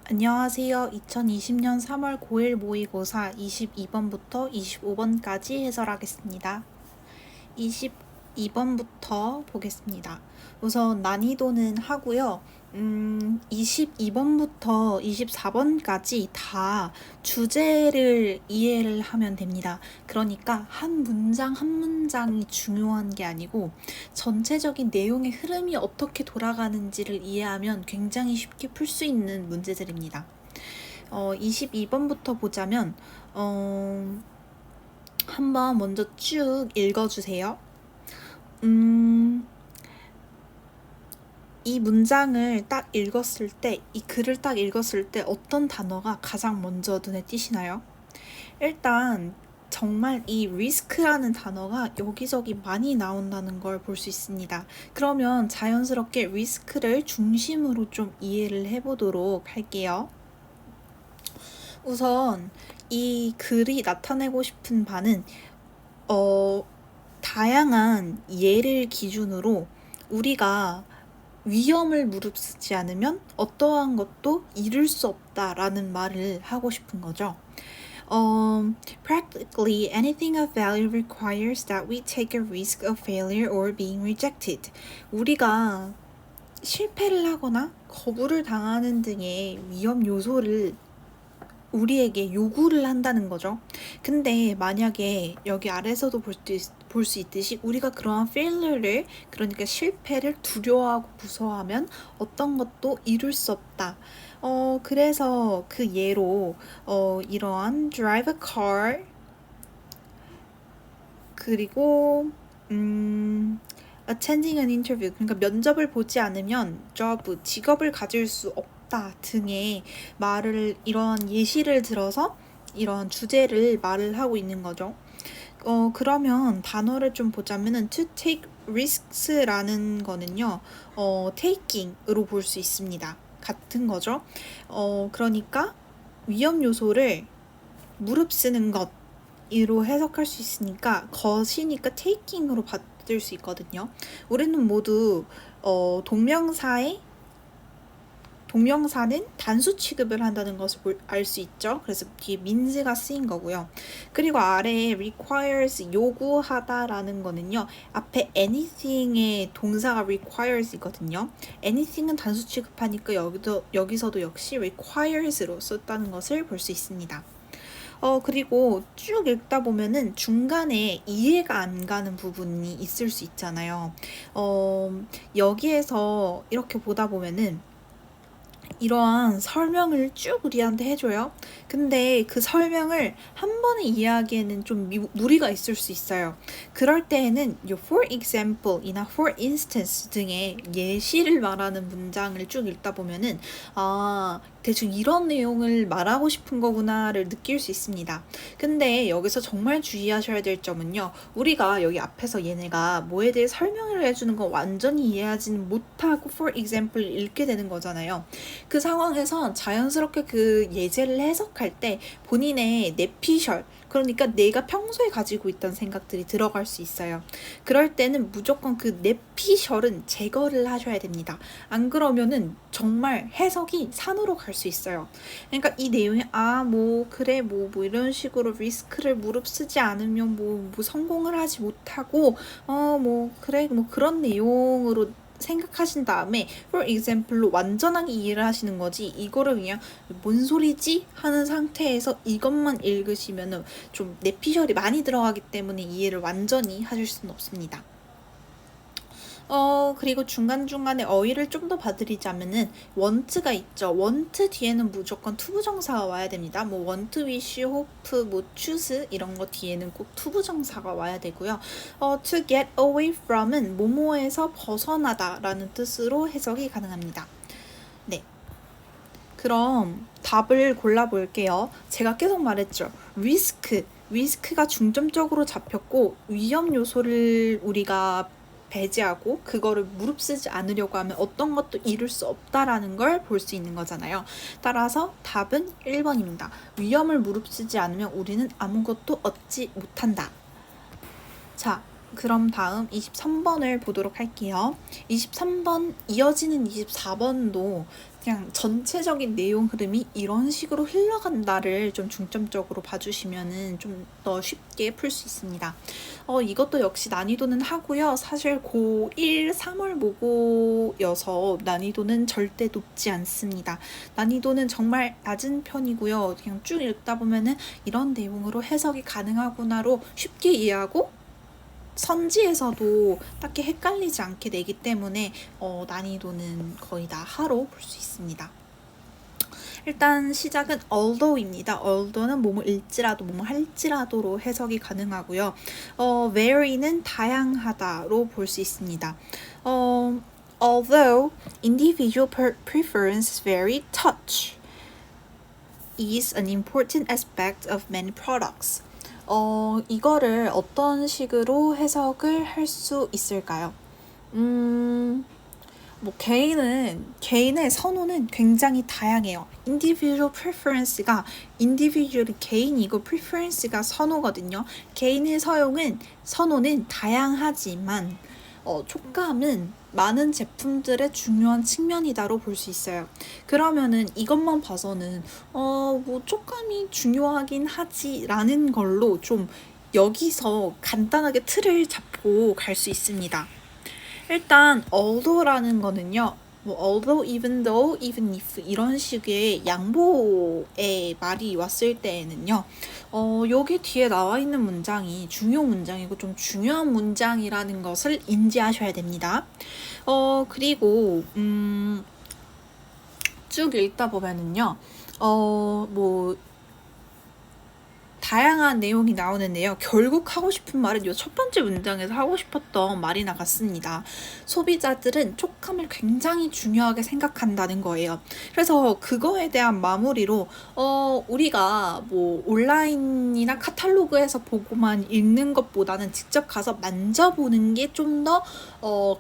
안녕하세요. 2020년 3월 9일 모의고사 22번부터 25번까지 해설하겠습니다. 22번부터 보겠습니다. 우선 난이도는 하고요. 22번부터 24번까지 다 주제를 이해를 하면 됩니다. 그러니까 한 문장 한 문장이 중요한 게 아니고 전체적인 내용의 흐름이 어떻게 돌아가는지를 이해하면 굉장히 쉽게 풀 수 있는 문제들입니다. 22번부터 보자면 한번 먼저 쭉 읽어주세요. 이 문장을 딱 읽었을 때, 이 글을 딱 읽었을 때 어떤 단어가 가장 먼저 눈에 띄시나요? 일단 정말 이 risk라는 단어가 여기저기 많이 나온다는 걸 볼 수 있습니다. 그러면 자연스럽게 risk를 중심으로 좀 이해를 해보도록 할게요. 우선 이 글이 나타내고 싶은 바는 다양한 예를 기준으로 우리가 위험을 무릅쓰지 않으면 어떠한 것도 이룰 수 없다라는 말을 하고 싶은 거죠. Practically anything of value requires that we take a risk of failure or being rejected. 우리가 실패를 하거나 거부를 당하는 등의 위험 요소를 우리에게 요구를 한다는 거죠. 근데 만약에 여기 아래서도 볼 수 있듯이 우리가 그러한 failure를, 그러니까 실패를 두려워하고 무서워하면 어떤 것도 이룰 수 없다. 그래서 그 예로 이러한 drive a car, 그리고 attending an interview, 그러니까 면접을 보지 않으면 직업을 가질 수 없다 등의 말을, 이런 예시를 들어서 이런 주제를 말을 하고 있는 거죠. 그러면 단어를 좀 보자면은 to take risks라는 거는요, taking으로 볼 수 있습니다. 같은 거죠. 그러니까 위험 요소를 무릅쓰는 것으로 해석할 수 있으니까 것이니까 taking으로 받을 수 있거든요. 우리는 모두 동명사는 단수 취급을 한다는 것을 알 수 있죠. 그래서 뒤에 means가 쓰인 거고요. 그리고 아래에 requires, 요구하다라는 거는요, 앞에 anything의 동사가 requires이거든요. anything은 단수 취급하니까 여기서도 역시 requires로 썼다는 것을 볼 수 있습니다. 그리고 쭉 읽다 보면은 중간에 이해가 안 가는 부분이 있을 수 있잖아요. 여기에서 이렇게 보다 보면은 이러한 설명을 쭉 우리한테 해줘요. 근데 그 설명을 한 번에 이해하기에는 좀 무리가 있을 수 있어요. 그럴 때에는 for example이나 for instance 등의 예시를 말하는 문장을 쭉 읽다 보면은 대충 이런 내용을 말하고 싶은 거구나를 느낄 수 있습니다. 근데 여기서 정말 주의하셔야 될 점은요, 우리가 여기 앞에서 얘네가 뭐에 대해 설명을 해주는 거 완전히 이해하지는 못하고 for example을 읽게 되는 거잖아요. 그 상황에선 자연스럽게 그 예제를 해석할 때 본인의 내피셜, 그러니까 내가 평소에 가지고 있던 생각들이 들어갈 수 있어요. 그럴 때는 무조건 그 내피셜은 제거를 하셔야 됩니다. 안 그러면은 정말 해석이 산으로 갈 수 있어요. 그러니까 이 내용이 그래 뭐 이런 식으로 리스크를 무릅쓰지 않으면 뭐 성공을 하지 못하고 그래 뭐 그런 내용으로 생각하신 다음에 for example로 완전하게 이해를 하시는 거지, 이거를 그냥 뭔 소리지? 하는 상태에서 이것만 읽으시면은 좀 내피셜이 많이 들어가기 때문에 이해를 완전히 하실 수는 없습니다. 그리고 중간중간에 어휘를 좀 더 봐드리자면은 want가 있죠. want 뒤에는 무조건 투부정사가 와야 됩니다. 뭐 want, wish, hope, 뭐 choose 이런 거 뒤에는 꼭 투부정사가 와야 되고요. to get away from은 뭐뭐에서 벗어나다 라는 뜻으로 해석이 가능합니다. 네. 그럼 답을 골라볼게요. 제가 계속 말했죠. 리스크가 중점적으로 잡혔고 위험 요소를 우리가 배제하고 그거를 무릅쓰지 않으려고 하면 어떤 것도 이룰 수 없다라는 걸 볼 수 있는 거잖아요. 따라서 답은 1번입니다. 위험을 무릅쓰지 않으면 우리는 아무것도 얻지 못한다. 자, 그럼 다음 23번을 보도록 할게요. 23번 이어지는 24번도 그냥 전체적인 내용 흐름이 이런 식으로 흘러간다를 좀 중점적으로 봐주시면은 좀 더 쉽게 풀 수 있습니다. 이것도 역시 난이도는 하고요. 사실 고1 3월 모고여서 난이도는 절대 높지 않습니다. 난이도는 정말 낮은 편이고요. 그냥 쭉 읽다 보면은 이런 내용으로 해석이 가능하구나로 쉽게 이해하고 선지에서도 딱히 헷갈리지 않게 내기 때문에 난이도는 거의 다 하로 볼 수 있습니다. 일단 시작은 although입니다. although는 뭐뭐 일지라도 뭐뭐 할지라도로 해석이 가능하고요. vary는 다양하다로 볼 수 있습니다. Although individual preferences vary, touch is an important aspect of many products. 이거를 어떤 식으로 해석을 할 수 있을까요? 뭐 개인의 선호는 굉장히 다양해요. individual preference가 individual이 개인이고 preference가 선호거든요. 개인의 선호는 다양하지만 촉감은 많은 제품들의 중요한 측면이다로 볼 수 있어요. 그러면은 이것만 봐서는 뭐 촉감이 중요하긴 하지라는 걸로 좀 여기서 간단하게 틀을 잡고 갈 수 있습니다. 일단 although라는 거는요. 뭐 although, even though, even if 이런 식의 양보의 말이 왔을 때에는요. 여기 뒤에 나와 있는 문장이 중요 문장이고 좀 중요한 문장이라는 것을 인지하셔야 됩니다. 그리고 쭉 읽다 보면은요. 뭐 다양한 내용이 나오는데요. 결국 하고 싶은 말은 이 첫 번째 문장에서 하고 싶었던 말이 나갔습니다. 소비자들은 촉감을 굉장히 중요하게 생각한다는 거예요. 그래서 그거에 대한 마무리로 우리가 뭐 온라인이나 카탈로그에서 보고만 읽는 것보다는 직접 가서 만져보는 게 좀 더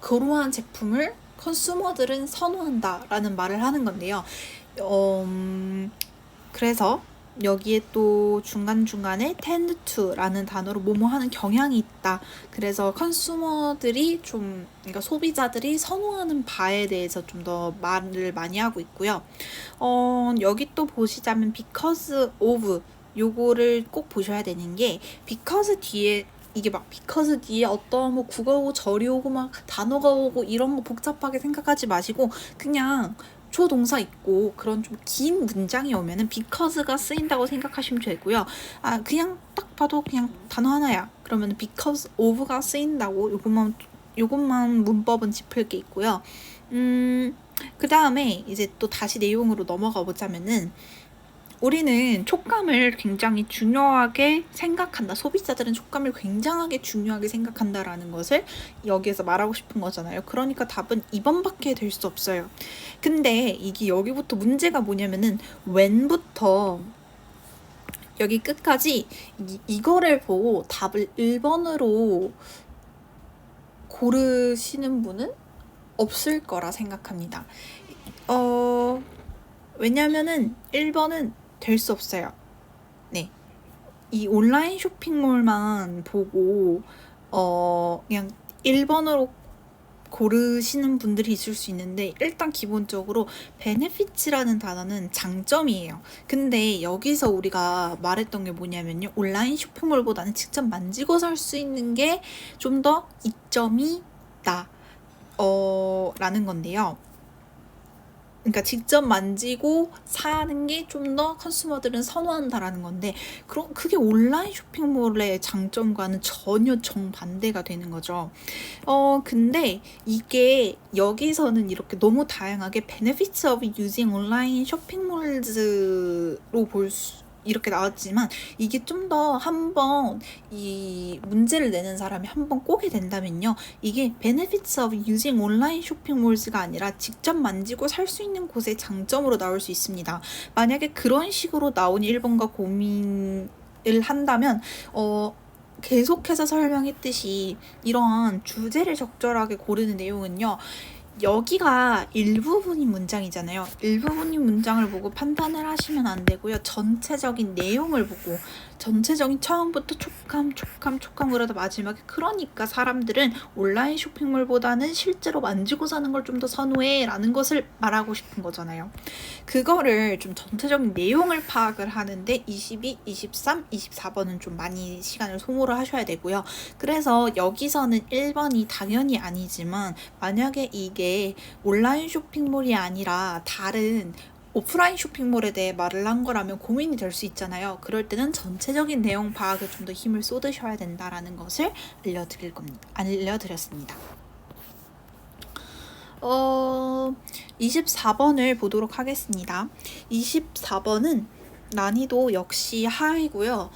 그러한 제품을 컨슈머들은 선호한다라는 말을 하는 건데요. 그래서 여기에 또 중간중간에 tend to라는 단어로 뭐뭐 하는 경향이 있다. 그래서 컨슈머들이 그러니까 소비자들이 선호하는 바에 대해서 좀 더 말을 많이 하고 있고요. 여기 또 보시자면 because of 요거를 꼭 보셔야 되는 게 because 뒤에 이게 막 because 뒤에 어떤 뭐 국어고 절이 오고 막 단어가 오고 이런 거 복잡하게 생각하지 마시고 그냥 조동사 있고 그런 좀 긴 문장이 오면은 because가 쓰인다고 생각하시면 되고요. 그냥 딱 봐도 그냥 단어 하나야. 그러면 because of가 쓰인다고 요것만 문법은 짚을 게 있고요. 그 다음에 이제 또 다시 내용으로 넘어가 보자면은 우리는 촉감을 굉장히 중요하게 생각한다. 소비자들은 촉감을 굉장하게 중요하게 생각한다라는 것을 여기에서 말하고 싶은 거잖아요. 그러니까 답은 2번밖에 될 수 없어요. 근데 이게 여기부터 문제가 뭐냐면은 when부터 여기 끝까지 이거를 보고 답을 1번으로 고르시는 분은 없을 거라 생각합니다. 왜냐면은 1번은 될 수 없어요. 네. 이 온라인 쇼핑몰만 보고 그냥 1번으로 고르시는 분들이 있을 수 있는데 일단 기본적으로 benefits라는 단어는 장점이에요. 근데 여기서 우리가 말했던 게 뭐냐면요. 온라인 쇼핑몰보다는 직접 만지고 살 수 있는 게 좀 더 이점이 다 라는 건데요. 그러니까 직접 만지고 사는 게 좀 더 컨슈머들은 선호한다라는 건데 그게 온라인 쇼핑몰의 장점과는 전혀 정반대가 되는 거죠. 근데 이게 여기서는 이렇게 너무 다양하게 benefits of using online shopping malls로 이렇게 나왔지만 이게 좀 더 한번 이 문제를 내는 사람이 한번 꼬게 된다면요. 이게 benefits of using online shopping malls가 아니라 직접 만지고 살 수 있는 곳의 장점으로 나올 수 있습니다. 만약에 그런 식으로 나온 1번과 고민을 한다면 계속해서 설명했듯이 이러한 주제를 적절하게 고르는 내용은요. 여기가 일부분인 문장이잖아요. 일부분인 문장을 보고 판단을 하시면 안 되고요. 전체적인 내용을 보고 전체적인 처음부터 촉감 그러다 마지막에 그러니까 사람들은 온라인 쇼핑몰보다는 실제로 만지고 사는 걸 좀 더 선호해 라는 것을 말하고 싶은 거잖아요. 그거를 좀 전체적인 내용을 파악을 하는데 22, 23, 24번은 좀 많이 시간을 소모를 하셔야 되고요. 그래서 여기서는 1번이 당연히 아니지만 만약에 이게 온라인 쇼핑몰이 아니라 다른 오프라인 쇼핑몰에 대해 말을 한 거라면 고민이 될 수 있잖아요. 그럴 때는 전체적인 내용 파악에 좀 더 힘을 쏟으셔야 된다라는 것을 알려드렸습니다. 24번을 보도록 하겠습니다. 24번은 난이도 역시 하이고요.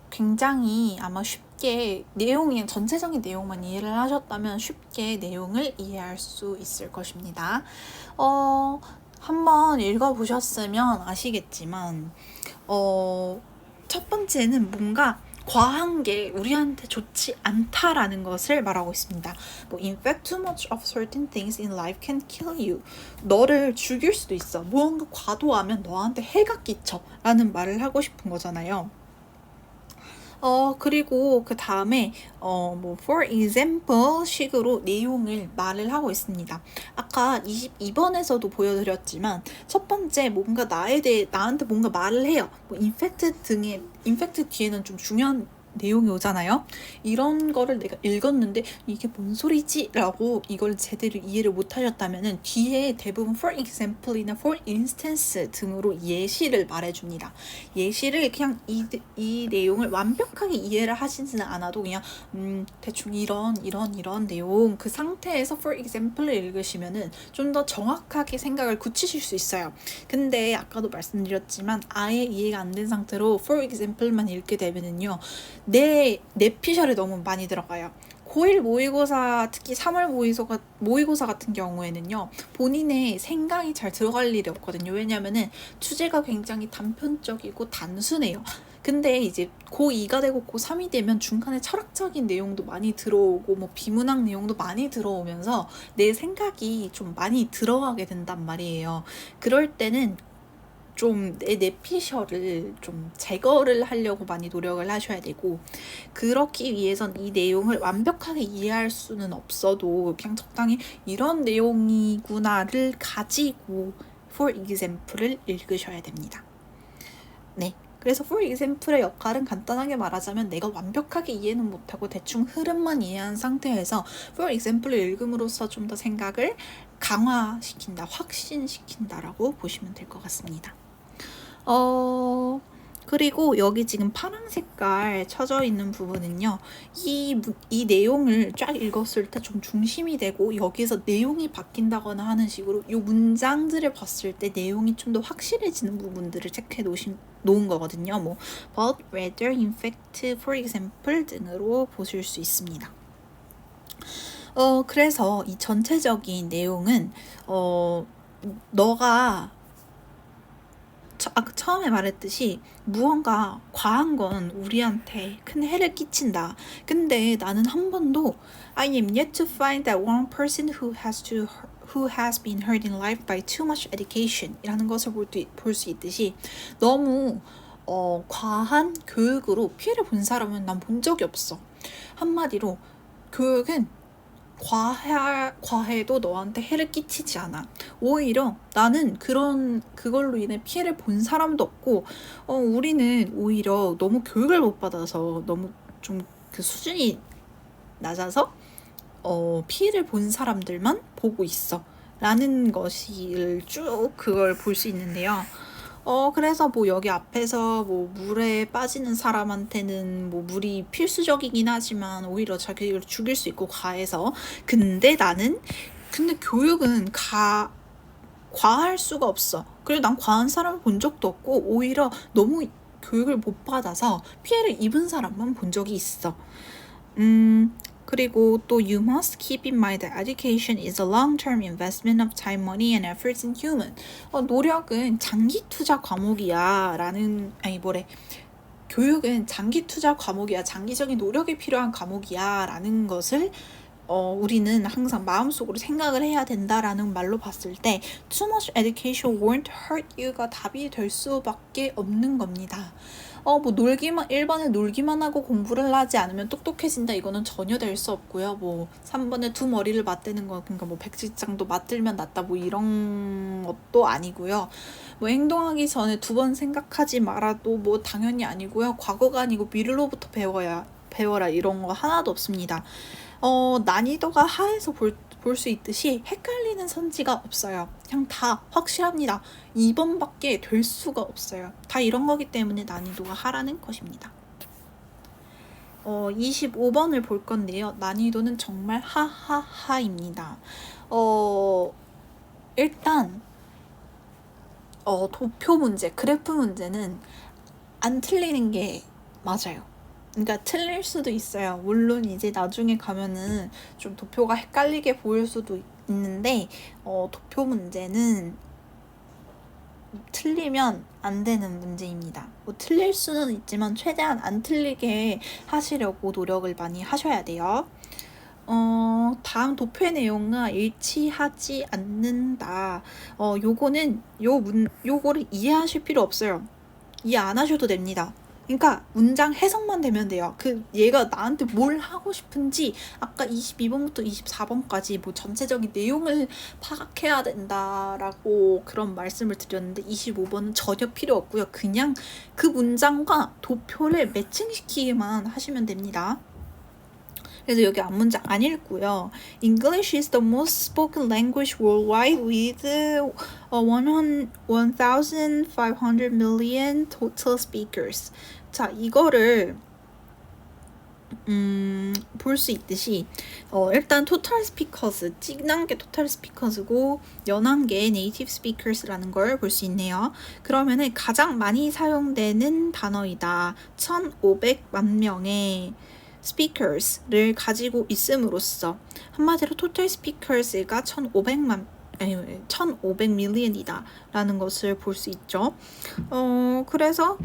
굉장히 아마 쉽게 내용이 전체적인 내용만 이해를 하셨다면 쉽게 내용을 이해할 수 있을 것입니다. 한번 읽어보셨으면 아시겠지만 첫 번째는 뭔가 과한 게 우리한테 좋지 않다라는 것을 말하고 있습니다. In fact, too much of certain things in life can kill you. 너를 죽일 수도 있어. 무언가 과도하면 너한테 해가 끼쳐 라는 말을 하고 싶은 거잖아요. 그리고 그 다음에 for example 식으로 내용을 말을 하고 있습니다. 아까 22번에서도 보여드렸지만 첫 번째 뭔가 나한테 뭔가 말을 해요. in fact 뒤에는 좀 중요한 내용이 오잖아요. 이런 거를 내가 읽었는데 이게 뭔 소리지? 라고 이걸 제대로 이해를 못 하셨다면 뒤에 대부분 for example이나 for instance 등으로 예시를 말해줍니다. 예시를 그냥 이 내용을 완벽하게 이해를 하시지는 않아도 그냥 대충 이런 내용 그 상태에서 for example을 읽으시면은 좀 더 정확하게 생각을 굳히실 수 있어요. 근데 아까도 말씀드렸지만 아예 이해가 안 된 상태로 for example만 읽게 되면은요. 내 피셜이 너무 많이 들어가요. 고1 모의고사, 특히 3월 모의고사 같은 경우에는요, 본인의 생각이 잘 들어갈 일이 없거든요. 왜냐면은 주제가 굉장히 단편적이고 단순해요. 근데 이제 고2가 되고 고3이 되면 중간에 철학적인 내용도 많이 들어오고 뭐 비문학 내용도 많이 들어오면서 내 생각이 좀 많이 들어가게 된단 말이에요. 그럴 때는 좀 내 피셜을 좀 제거를 하려고 많이 노력을 하셔야 되고, 그렇기 위해선 이 내용을 완벽하게 이해할 수는 없어도 그냥 적당히 이런 내용이구나를 가지고 for example을 읽으셔야 됩니다. 네. 그래서 for example의 역할은 간단하게 말하자면 내가 완벽하게 이해는 못하고 대충 흐름만 이해한 상태에서 for example을 읽음으로써 좀 더 생각을 강화시킨다, 확신시킨다라고 보시면 될 것 같습니다. 그리고 여기 지금 파란 색깔 쳐져 있는 부분은요, 이 내용을 쫙 읽었을 때 좀 중심이 되고 여기서 내용이 바뀐다거나 하는 식으로 이 문장들을 봤을 때 내용이 좀 더 확실해지는 부분들을 체크해 놓은 거거든요. 뭐 but, rather, in fact, for example 등으로 보실 수 있습니다. 그래서 이 전체적인 내용은 너가 처음에 말했듯이 무언가 과한 건 우리한테 큰 해를 끼친다. 근데 나는 한 번도 I am yet to find that one person who has been hurt in life by too much education 이라는 것을 볼 수 있듯이 너무 과한 교육으로 피해를 본 사람은 난 본 적이 없어. 한마디로 교육은 과해도 너한테 해를 끼치지 않아. 오히려 나는 그걸로 인해 피해를 본 사람도 없고, 우리는 오히려 너무 교육을 못 받아서 너무 좀 그 수준이 낮아서 피해를 본 사람들만 보고 있어. 라는 것을 쭉 그걸 볼 수 있는데요. 그래서 뭐 여기 앞에서 뭐 물에 빠지는 사람한테는 뭐 물이 필수적이긴 하지만 오히려 자기를 죽일 수 있고 과해서. 근데 교육은 과할 수가 없어. 그리고 난 과한 사람을 본 적도 없고 오히려 너무 교육을 못 받아서 피해를 입은 사람만 본 적이 있어. 그리고 또 you must keep in mind that education is a long-term investment of time, money, and efforts in human. 노력은 장기 투자 과목이야 교육은 장기 투자 과목이야, 장기적인 노력이 필요한 과목이야 라는 것을 우리는 항상 마음속으로 생각을 해야 된다라는 말로 봤을 때 too much education won't hurt you가 답이 될 수밖에 없는 겁니다. 뭐 일반에 놀기만 하고 공부를 하지 않으면 똑똑해진다 이거는 전혀 될 수 없고요. 뭐 3번에 두 머리를 맞대는 거 그러니까 뭐 백지장도 맞들면 낫다 뭐 이런 것도 아니고요. 뭐 행동하기 전에 두 번 생각하지 말아도 뭐 당연히 아니고요. 과거가 아니고 미래로부터 배워라 이런 거 하나도 없습니다. 난이도가 하에서 볼 수 있듯이 헷갈리는 선지가 없어요. 그냥 다 확실합니다. 2번밖에 될 수가 없어요. 다 이런 거기 때문에 난이도가 하라는 것입니다. 25번을 볼 건데요. 난이도는 정말 하하하입니다. 일단 도표 문제, 그래프 문제는 안 틀리는 게 맞아요. 그러니까 틀릴 수도 있어요. 물론 이제 나중에 가면은 좀 도표가 헷갈리게 보일 수도 있는데 도표 문제는 틀리면 안 되는 문제입니다. 뭐 틀릴 수는 있지만 최대한 안 틀리게 하시려고 노력을 많이 하셔야 돼요. 다음 도표의 내용과 일치하지 않는다. 요거를 이해하실 필요 없어요. 이해 안 하셔도 됩니다. 그러니까 문장 해석만 되면 돼요. 얘가 나한테 뭘 하고 싶은지 아까 22번부터 24번까지 뭐 전체적인 내용을 파악해야 된다라고 그런 말씀을 드렸는데 25번은 전혀 필요 없고요. 그냥 그 문장과 도표를 매칭시키기만 하시면 됩니다. 그래서 여기 앞문장 안 읽고요. English is the most spoken language worldwide with 1,500 million total speakers. 자, 이거를 볼 수 있듯이 일단 total speakers, 진한 게 total speakers고 연한 게 native speakers라는 걸 볼 수 있네요. 그러면은 가장 많이 사용되는 단어이다. 1,500만 명의 speakers를 가지고 있음으로써 한마디로 total speakers가 1,500 million이다 라는 것을 볼 수 있죠. 그래서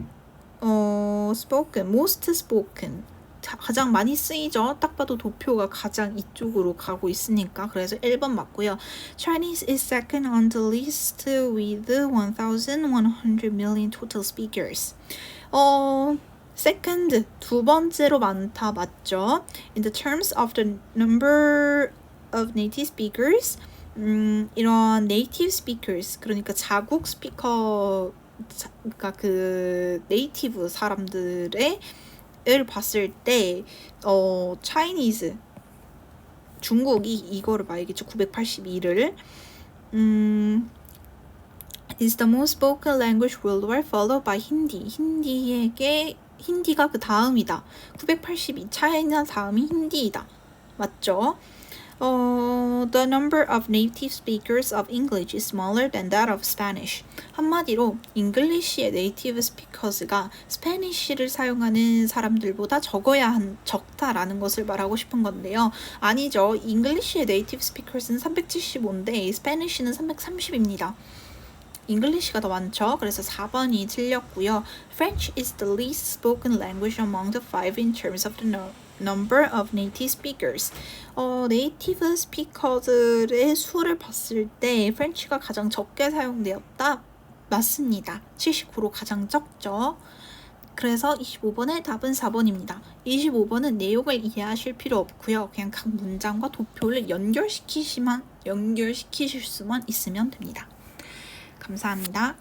spoken, most spoken 가장 많이 쓰이죠. 딱 봐도 도표가 가장 이쪽으로 가고 있으니까 그래서 1번 맞고요. Chinese is second on the list with 1,100 million total speakers. second, 두 번째로 많다 맞죠? In the terms of the number of native speakers, 이런 native speakers, 그러니까 자국 스피커, 그러니까 그 네이티브 사람들의 을 봤을 때 Chinese, 중국이 이거를 봐야겠죠. 982를 is the most spoken language worldwide followed by Hindi. 힌디가 그 다음이다. 982 차이나 다음이 힌디이다. 맞죠? The number of native speakers of English is smaller than that of Spanish. 한마디로 잉글리시의 네이티브 스피커스가 스페니쉬를 사용하는 사람들보다 적다라는 것을 말하고 싶은 건데요. 아니죠. 잉글리시의 네이티브 스피커스는 375인데 스페니쉬는 330입니다. 잉글리시가 더 많죠. 그래서 4번이 틀렸고요. French is the least spoken language among the five in terms of the number of native speakers. 네이티브 스피커들의 수를 봤을 때 프렌치가 가장 적게 사용되었다. 맞습니다. 79로 가장 적죠. 그래서 25번의 답은 4번입니다. 25번은 내용을 이해하실 필요 없고요. 그냥 각 문장과 도표를 연결시키실 수만 있으면 됩니다. 감사합니다.